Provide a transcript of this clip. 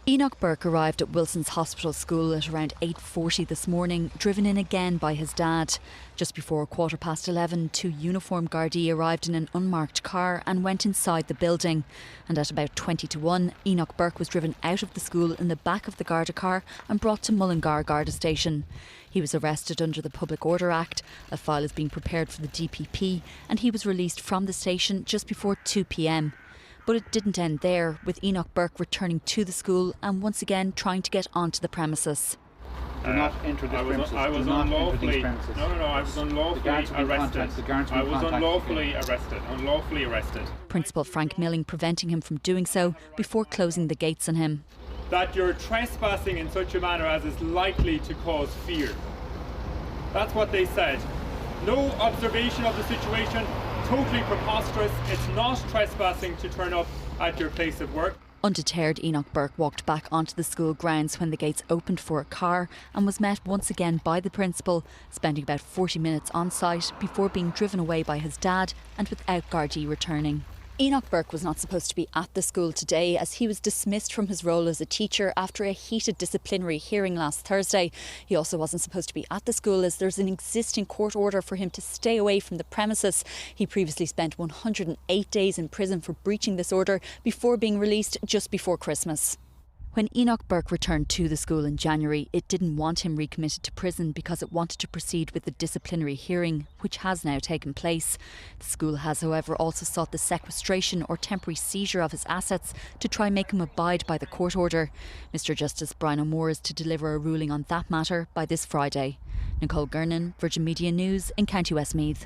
Enoch Burke arrived at Wilson's Hospital School at around 8:40 this morning, driven in again by his dad. Just before 11:15, two uniformed Gardaí arrived in an unmarked car and went inside the building. And at about 20 to 1, Enoch Burke was driven out of the school in the back of the Garda car and brought to Mullingar Garda Station. He was arrested under the Public Order Act. A file is being prepared for the DPP, and he was released from the station just before 2 p.m. But it didn't end there, with Enoch Burke returning to the school and once again trying to get onto the premises. Do not enter this premises. I was unlawfully. I was unlawfully arrested. I was unlawfully arrested. Principal Frank Milling preventing him from doing so before closing the gates on him. That you're trespassing in such a manner as is likely to cause fear. That's what they said. No observation of the situation. Totally preposterous. It's not trespassing to turn up at your place of work. Undeterred, Enoch Burke walked back onto the school grounds when the gates opened for a car and was met once again by the principal, spending about 40 minutes on site before being driven away by his dad and without Gardaí returning. Enoch Burke was not supposed to be at the school today, as he was dismissed from his role as a teacher after a heated disciplinary hearing last Thursday. He also wasn't supposed to be at the school as there's an existing court order for him to stay away from the premises. He previously spent 108 days in prison for breaching this order before being released just before Christmas. When Enoch Burke returned to the school in January, it didn't want him recommitted to prison because it wanted to proceed with the disciplinary hearing, which has now taken place. The school has, however, also sought the sequestration or temporary seizure of his assets to try and make him abide by the court order. Mr Justice Brian O'Moore is to deliver a ruling on that matter by this Friday. Nicole Gernon, Virgin Media News in County Westmeath.